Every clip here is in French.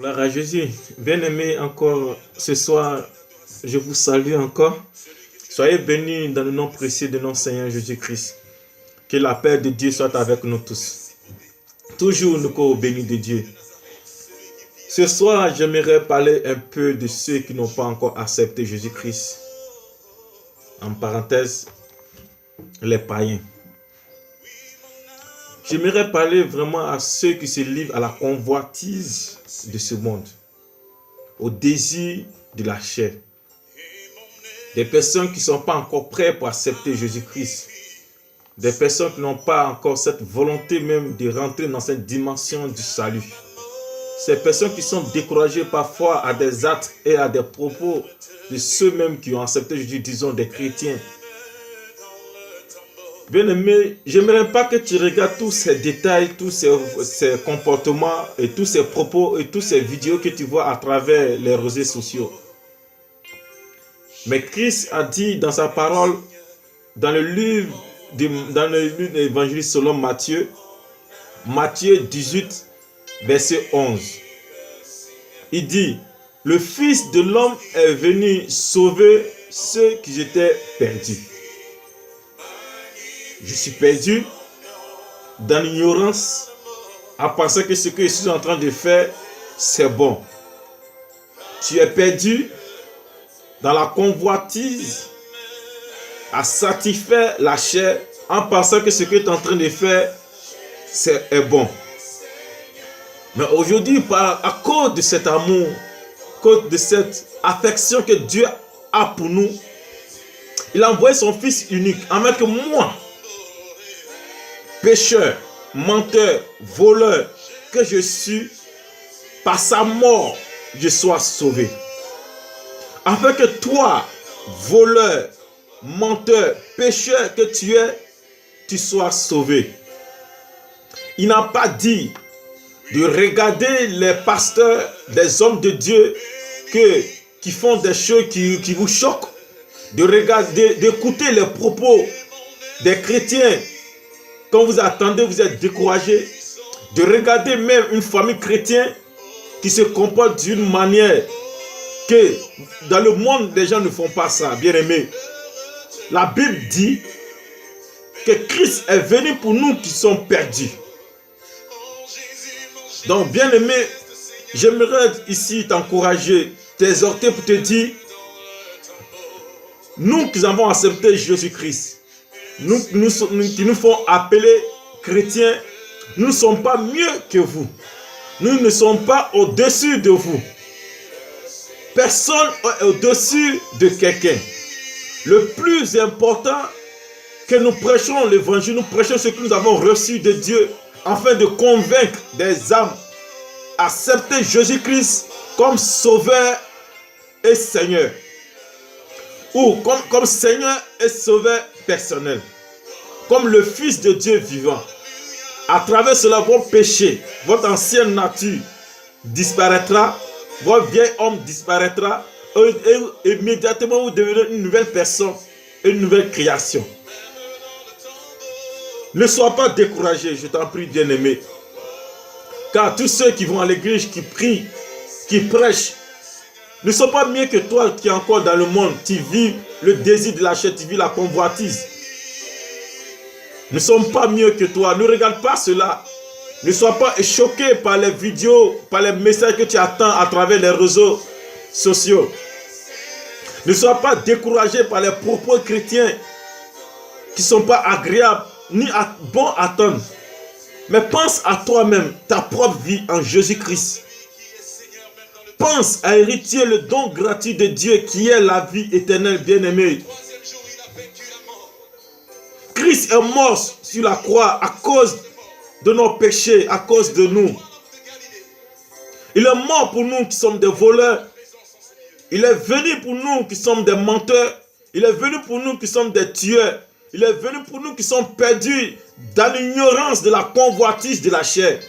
Gloire à Jésus. Bien-aimés, encore ce soir, je vous salue encore. Soyez bénis dans le nom précieux de notre Seigneur Jésus-Christ. Que la paix de Dieu soit avec nous tous. Toujours nous corps bénis de Dieu. Ce soir, j'aimerais parler un peu de ceux qui n'ont pas encore accepté Jésus-Christ. En parenthèse, les païens. J'aimerais parler vraiment à ceux qui se livrent à la convoitise de ce monde, au désir de la chair. Des personnes qui ne sont pas encore prêtes pour accepter Jésus-Christ. Des personnes qui n'ont pas encore cette volonté même de rentrer dans cette dimension du salut. Ces personnes qui sont découragées parfois à des actes et à des propos de ceux-mêmes qui ont accepté Jésus, disons des chrétiens. Bien-aimé, j'aimerais pas que tu regardes tous ces détails, tous ces comportements et tous ces propos et toutes ces vidéos que tu vois à travers les réseaux sociaux. Mais Christ a dit dans sa parole, dans le livre de l'évangile selon Matthieu, Matthieu 18, verset 11. Il dit, le Fils de l'homme est venu sauver ceux qui étaient perdus. Je suis perdu dans l'ignorance à penser que ce que je suis en train de faire, c'est bon. Tu es perdu dans la convoitise à satisfaire la chair en pensant que ce que tu es en train de faire, est bon. Mais aujourd'hui, à cause de cet amour, à cause de cette affection que Dieu a pour nous, il a envoyé son Fils unique, afin que moi, pécheur, menteur, voleur que je suis, par sa mort, je sois sauvé. Afin que toi, voleur, menteur, pécheur que tu es, tu sois sauvé. Il n'a pas dit de regarder les pasteurs, des hommes de Dieu qui font des choses qui vous choquent, de regarder, d'écouter les propos des chrétiens. Quand vous attendez, vous êtes découragé, de regarder même une famille chrétienne qui se comporte d'une manière que dans le monde, les gens ne font pas ça, bien aimé. La Bible dit que Christ est venu pour nous qui sommes perdus. Donc, bien aimé, j'aimerais ici t'encourager, t'exhorter pour te dire, nous qui avons accepté Jésus-Christ, nous qui nous font appeler chrétiens, nous ne sommes pas mieux que vous. Nous ne sommes pas au-dessus de vous. Personne n'est au-dessus de quelqu'un. Le plus important, que nous prêchons l'évangile, nous prêchons ce que nous avons reçu de Dieu, afin de convaincre des âmes à accepter Jésus-Christ comme Sauveur et Seigneur. Ou comme Seigneur et Sauveur personnel. Comme le Fils de Dieu vivant. À travers cela, vos péchés, votre ancienne nature disparaîtra, votre vieil homme disparaîtra, et immédiatement vous devenez une nouvelle personne, une nouvelle création. Ne sois pas découragé, je t'en prie, bien-aimé. Car tous ceux qui vont à l'église, qui prient, qui prêchent, ne sont pas mieux que toi qui es encore dans le monde. Tu vis le désir de la chair, tu vis la convoitise. Ne sommes pas mieux que toi. Ne regarde pas cela. Ne sois pas choqué par les vidéos, par les messages que tu attends à travers les réseaux sociaux. Ne sois pas découragé par les propos chrétiens qui ne sont pas agréables ni bons à entendre. Mais pense à toi-même, ta propre vie en Jésus-Christ. Pense à hériter le don gratuit de Dieu qui est la vie éternelle, bien-aimé. Christ est mort sur la croix à cause de nos péchés, à cause de nous. Il est mort pour nous qui sommes des voleurs. Il est venu pour nous qui sommes des menteurs. Il est venu pour nous qui sommes des tueurs. Il est venu pour nous qui sommes perdus dans l'ignorance de la convoitise de la chair.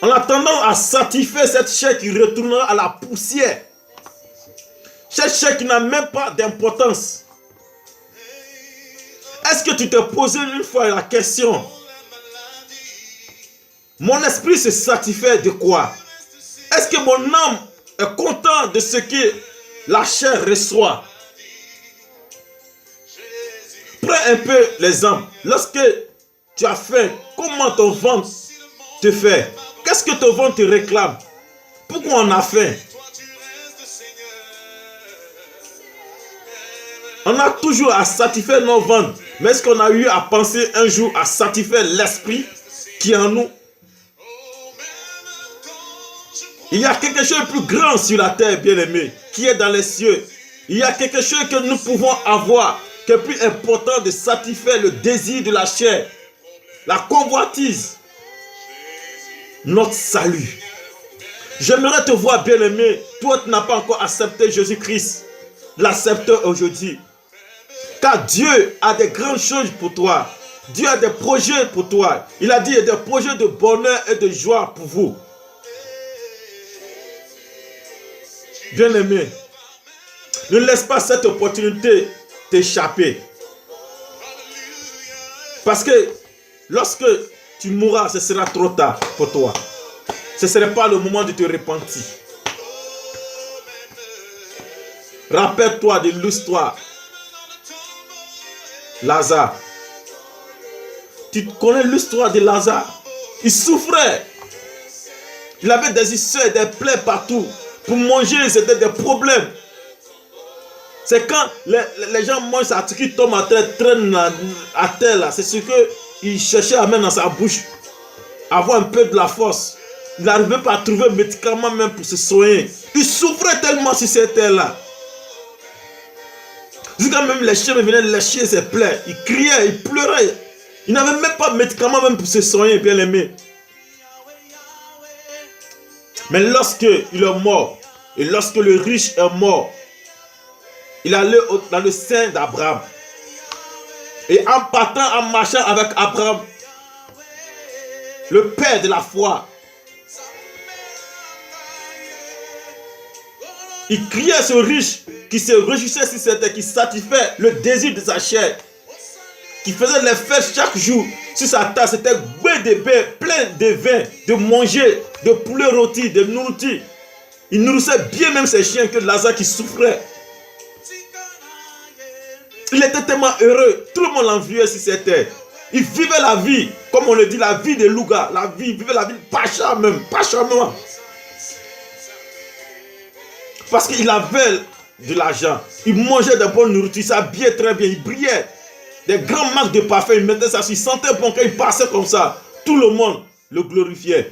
En attendant à satisfaire cette chair qui retournera à la poussière. Cette chair qui n'a même pas d'importance. Est-ce que tu t'es posé une fois la question? Mon esprit se satisfait de quoi? Est-ce que mon âme est content de ce que la chair reçoit? Prends un peu l'exemple. Lorsque tu as faim, comment ton ventre te fait? Qu'est-ce que ton ventre te réclame? Pourquoi on a faim? On a toujours à satisfaire nos ventres. Mais est-ce qu'on a eu à penser un jour à satisfaire l'esprit qui est en nous? Il y a quelque chose de plus grand sur la terre, bien-aimé, qui est dans les cieux. Il y a quelque chose que nous pouvons avoir, qui est plus important de satisfaire le désir de la chair, la convoitise, notre salut. J'aimerais te voir, bien-aimé. Toi, tu n'as pas encore accepté Jésus-Christ. L'accepte aujourd'hui. Car Dieu a des grandes choses pour toi. Dieu a des projets pour toi. Il a dit il y a des projets de bonheur et de joie pour vous. Bien-aimé, ne laisse pas cette opportunité t'échapper. Parce que lorsque tu mourras, ce sera trop tard pour toi. Ce ne serait pas le moment de te repentir. Rappelle-toi de l'histoire. Lazare. Tu connais l'histoire de Lazare? Il souffrait. Il avait des ulcères, des plaies partout. Pour manger, c'était des problèmes. C'est quand les gens mangent ça, qui tombe à terre, traîne à terre. C'est ce qu'il cherchait à mettre dans sa bouche. Avoir un peu de la force. Il n'arrivait pas à trouver un médicament même pour se soigner. Il souffrait tellement sur cette terre-là. Jusqu'à même les chiens venaient lécher ses plaies. Il criait, il pleurait. Il n'avait même pas de médicament même pour se soigner, bien aimé. Mais lorsque il est mort, et lorsque le riche est mort, il allait dans le sein d'Abraham. Et en partant, en marchant avec Abraham, le père de la foi, il criait ce riche qui se réjouissait sur cette terre, qui satisfait le désir de sa chair, qui faisait les fêtes chaque jour sur sa table. C'était plein de vin, de manger, de poulet rôti, de nourriture. Il nourrissait bien même ses chiens que Lazare qui souffrait. Il était tellement heureux. Tout le monde l'enviait sur cette terre. Il vivait la vie, comme on le dit, la vie de Louga. Il vivait la vie pacha même, pachement. Parce qu'il avait de l'argent. Il mangeait de bonnes nourritures, il s'habillait très bien, il brillait. Des grandes marques de parfum, il mettait ça, il sentait bon quand il passait comme ça. Tout le monde le glorifiait.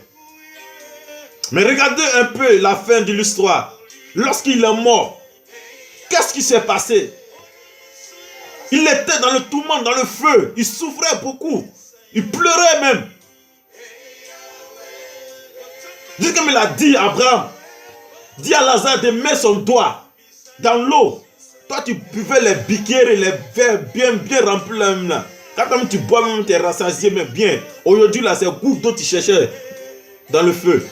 Mais regardez un peu la fin de l'histoire. Lorsqu'il est mort, qu'est-ce qui s'est passé? Il était dans le tourment, dans le feu. Il souffrait beaucoup. Il pleurait même. Juste comme il a dit à Abraham, dis à Lazare de mettre son doigt dans l'eau. Toi, tu buvais les biquières et les verres bien remplis là. Quand même tu bois, même tu es rassasié, mais bien. Aujourd'hui, là, c'est goutte d'eau que tu cherchais dans le feu.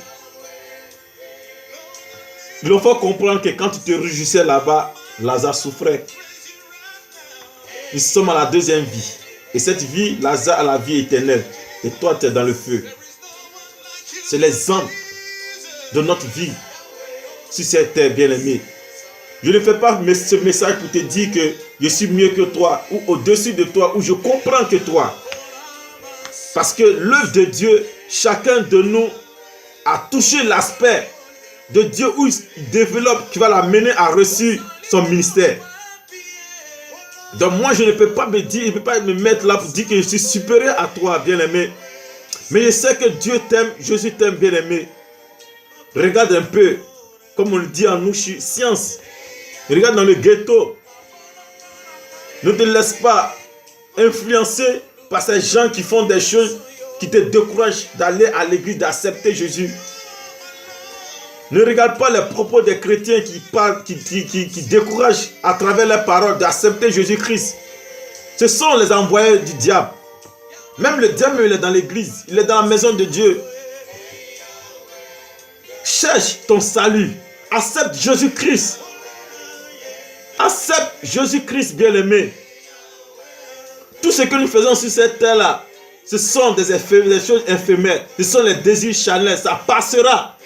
Il faut comprendre que quand tu te réjouissais là-bas, Lazare souffrait. Nous sommes à la deuxième vie. Et cette vie, Lazare a la vie éternelle. Et toi, tu es dans le feu. C'est l'exemple de notre vie sur cette terre, bien-aimée. Je ne fais pas ce message pour te dire que je suis mieux que toi ou au-dessus de toi ou je comprends que toi. Parce que l'œuvre de Dieu, chacun de nous a touché l'aspect de Dieu où il développe, qui va l'amener à reçu son ministère. Donc moi, je ne peux pas me dire, je ne peux pas me mettre là pour dire que je suis supérieur à toi, bien-aimé. Mais je sais que Dieu t'aime, Jésus t'aime, bien-aimé. Regarde un peu, comme on le dit en nous, science. Regarde dans le ghetto. Ne te laisse pas influencer par ces gens qui font des choses qui te découragent d'aller à l'église, d'accepter Jésus. Ne regarde pas les propos des chrétiens qui parlent, qui découragent à travers leurs paroles d'accepter Jésus-Christ. Ce sont les envoyés du diable. Même le diable, il est dans l'église. Il est dans la maison de Dieu. Cherche ton salut. Accepte Jésus-Christ. Accepte Jésus-Christ, bien-aimé. Tout ce que nous faisons sur cette terre-là, Ce sont des choses éphémères. Ce sont les désirs charnels. Ça passera.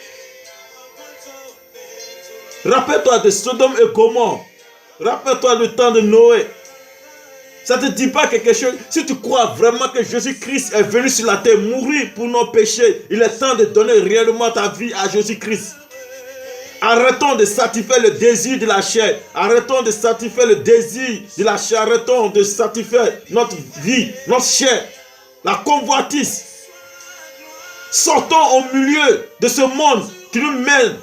Rappelle-toi de Sodome et Gomorrhe. Rappelle-toi le temps de Noé. Ça ne te dit pas quelque chose. Si tu crois vraiment que Jésus-Christ est venu sur la terre mourir pour nos péchés, il est temps de donner réellement ta vie à Jésus-Christ. Arrêtons de satisfaire le désir de la chair. Arrêtons de satisfaire le désir de la chair. Arrêtons de satisfaire notre vie, notre chair. La convoitise. Sortons au milieu de ce monde qui nous mène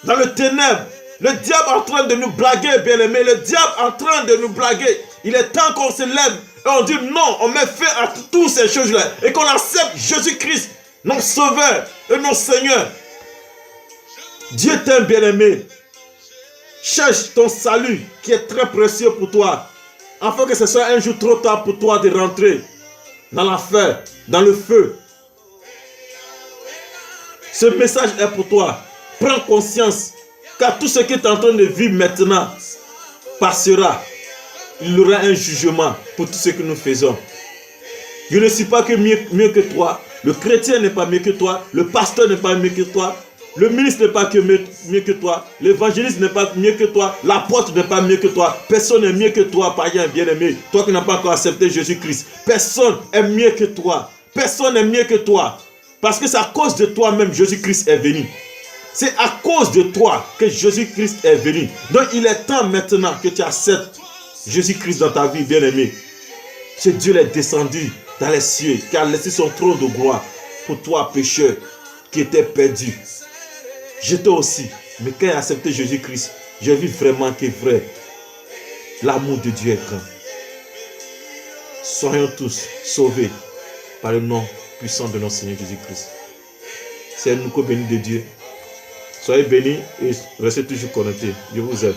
dans le ténèbre. Le diable est en train de nous blaguer, bien-aimés. Le diable est en train de nous blaguer. Il est temps qu'on se lève et on dit non, on met fin à toutes ces choses-là. Et qu'on accepte Jésus-Christ, notre Sauveur et notre Seigneur. Dieu t'aime, bien-aimé. Cherche ton salut qui est très précieux pour toi. Afin que ce soit un jour trop tard pour toi de rentrer dans l'enfer, dans le feu. Ce message est pour toi. Prends conscience, car tout ce que tu es en train de vivre maintenant passera. Il y aura un jugement pour tout ce que nous faisons. Je ne suis pas que mieux que toi. Le chrétien n'est pas mieux que toi. Le pasteur n'est pas mieux que toi. Le ministre n'est pas mieux que toi. L'évangéliste n'est pas mieux que toi. L'apôtre n'est pas mieux que toi. Personne n'est mieux que toi, païen bien-aimé. Toi qui n'as pas encore accepté Jésus-Christ. Personne n'est mieux que toi. Personne n'est mieux que toi. Parce que c'est à cause de toi-même Jésus-Christ est venu. C'est à cause de toi que Jésus-Christ est venu. Donc il est temps maintenant que tu acceptes Jésus-Christ dans ta vie, bien-aimé. C'est Dieu est descendu dans les cieux, qui a laissé son trône de gloire pour toi, pécheur, qui était perdu. J'étais aussi. Mais quand j'ai accepté Jésus-Christ, j'ai vu vraiment que vrai, l'amour de Dieu est grand. Soyons tous sauvés par le nom puissant de notre Seigneur Jésus-Christ. C'est un nous béni de Dieu. Soyez bénis et restez toujours connectés. Je vous aime.